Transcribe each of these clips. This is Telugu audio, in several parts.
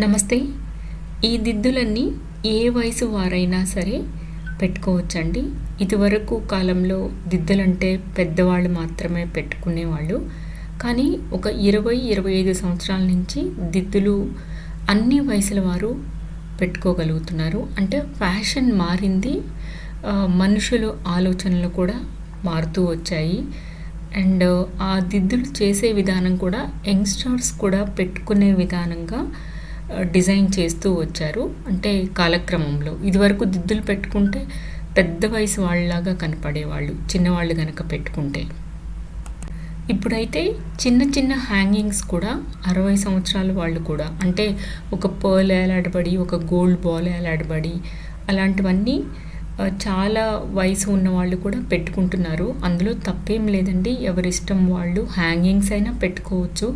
నమస్తే. ఈ దిద్దులన్నీ ఏ వయసు వారైనా సరే పెట్టుకోవచ్చండి. ఇదివరకు కాలంలో దిద్దులంటే పెద్దవాళ్ళు మాత్రమే పెట్టుకునేవాళ్ళు. కానీ ఒక 20-25 సంవత్సరాల నుంచి దిద్దులు అన్ని వయసుల వారు పెట్టుకోగలుగుతున్నారు. అంటే ఫ్యాషన్ మారింది. మనుషులు ఆలోచనలు కూడా మారుతూ వచ్చాయి. అండ్ ఆ దిద్దులు చేసే విధానం కూడా యంగ్‌స్టర్స్ కూడా పెట్టుకునే విధానంగా డిజైన్ చేస్తూ వచ్చారు. అంటే కాలక్రమంలో ఇదివరకు దిద్దులు పెట్టుకుంటే పెద్ద వయసు వాళ్ళలాగా కనపడేవాళ్ళు చిన్నవాళ్ళు గనక పెట్టుకుంటే. ఇప్పుడైతే చిన్న చిన్న హ్యాంగింగ్స్ కూడా 60 సంవత్సరాల వాళ్ళు కూడా, అంటే ఒక పర్ల్ ఏలాడబడి ఒక గోల్డ్ బాల్ ఏలాడబడి అలాంటివన్నీ చాలా వయసు ఉన్నవాళ్ళు కూడా పెట్టుకుంటున్నారు. అందులో తప్పేం లేదండి. ఎవరిష్టం వాళ్ళు హ్యాంగింగ్స్ అయినా పెట్టుకోవచ్చు.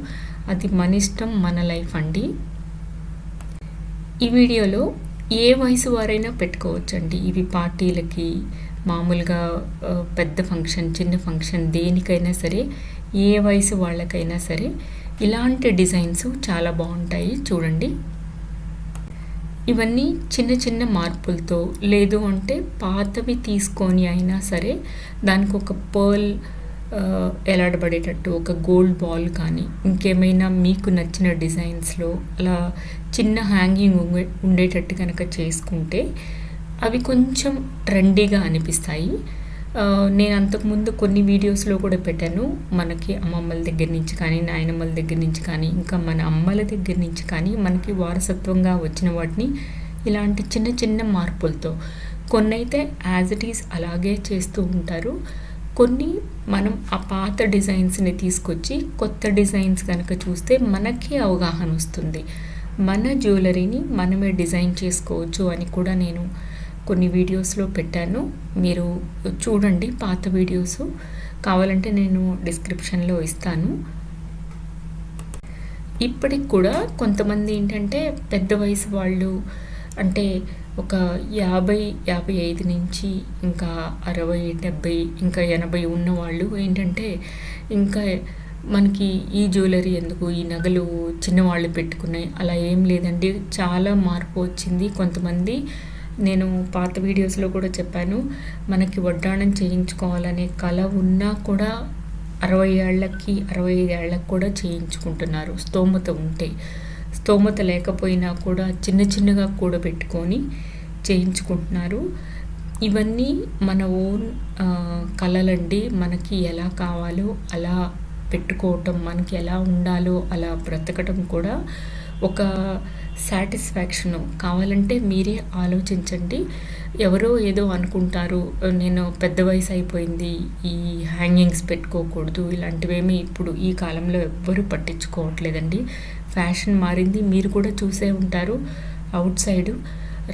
అది మన ఇష్టం, మన లైఫ్ అండి. ఈ వీడియోలో ఏ వయసు వారైనా పెట్టుకోవచ్చండి. ఇవి పార్టీలకి, మామూలుగా పెద్ద ఫంక్షన్, చిన్న ఫంక్షన్, దేనికైనా సరే, ఏ వయసు వాళ్ళకైనా సరే ఇలాంటి డిజైన్స్ చాలా బాగుంటాయి. చూడండి, ఇవన్నీ చిన్న చిన్న మార్పులతో, లేదు అంటే పాతవి తీసుకొని అయినా సరే దానికి ఒక పర్ల్ ఎలాడబడేటట్టు ఒక గోల్డ్ బాల్ కానీ, ఇంకేమైనా మీకు నచ్చిన డిజైన్స్లో అలా చిన్న హ్యాంగింగ్ ఉండేటట్టు కనుక చేసుకుంటే అవి కొంచెం ట్రెండీగా అనిపిస్తాయి. నేను అంతకుముందు కొన్ని వీడియోస్లో కూడా పెట్టాను. మనకి అమ్మమ్మల దగ్గర నుంచి కానీ, నాయనమ్మల దగ్గర నుంచి కానీ, ఇంకా మన అమ్మల దగ్గర నుంచి కానీ మనకి వారసత్వంగా వచ్చిన వాటిని ఇలాంటి చిన్న చిన్న మార్పులతో, కొన్నైతే యాజ్ ఇట్ ఈస్ అలాగే చేస్తూ ఉంటారు. కొన్ని మనం ఆ పాత డిజైన్స్ని తీసుకొచ్చి కొత్త డిజైన్స్ కనుక చూస్తే మనకి అవగాహన వస్తుంది. మన జ్యువెలరీని మనమే డిజైన్ చేసుకోవచ్చు అని కూడా నేను కొన్ని వీడియోస్లో పెట్టాను. మీరు చూడండి పాత వీడియోస్. కావాలంటే నేను డిస్క్రిప్షన్లో ఇస్తాను. ఇప్పటికి కూడా కొంతమంది ఏంటంటే పెద్ద వయసు వాళ్ళు, అంటే ఒక 50-55 నుంచి ఇంకా 60-70 ఇంకా 80 ఉన్నవాళ్ళు ఏంటంటే ఇంకా మనకి ఈ జ్యువెలరీ ఎందుకు, ఈ నగలు చిన్నవాళ్ళు పెట్టుకున్నాయి, అలా ఏం లేదండి. చాలా మార్పు వచ్చింది. కొంతమంది, నేను పాత వీడియోస్లో కూడా చెప్పాను, మనకి వడ్డాణం చేయించుకోవాలనే కళ ఉన్నా కూడా 60 ఏళ్ళకి 65 ఏళ్ళకి కూడా చేయించుకుంటున్నారు. స్తోమత ఉంటే. స్తోమత లేకపోయినా కూడా చిన్న చిన్నగా కూడబెట్టుకొని చేయించుకుంటున్నారు. ఇవన్నీ మన ఓన్ కళలండి. మనకి ఎలా కావాలో అలా పెట్టుకోవటం, మనకి ఎలా ఉండాలో అలా బ్రతకటం కూడా ఒక సాటిస్ఫాక్షను. కావాలంటే మీరే ఆలోచించండి. ఎవరో ఏదో అనుకుంటారు, నేను పెద్ద వయసు అయిపోయింది, ఈ హ్యాంగింగ్స్ పెట్టుకోకూడదు, ఇలాంటివేమీ ఇప్పుడు ఈ కాలంలో ఎవ్వరూ పట్టించుకోవట్లేదండి. ఫ్యాషన్ మారింది. మీరు కూడా చూసే ఉంటారు, అవుట్ సైడు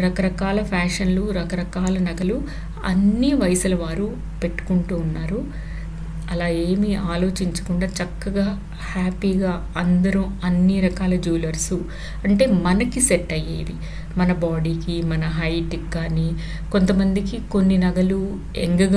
రకరకాల ఫ్యాషన్లు, రకరకాల నగలు అన్ని వయసుల వారు పెట్టుకుంటూ ఉన్నారు. అలా ఏమీ ఆలోచించకుండా చక్కగా హ్యాపీగా అందరూ అన్ని రకాల జ్యువెలర్సు, అంటే మనకి సెట్ అయ్యేవి, మన బాడీకి, మన హైట్కి కానీ, కొంతమందికి కొన్ని నగలు యంగ్గా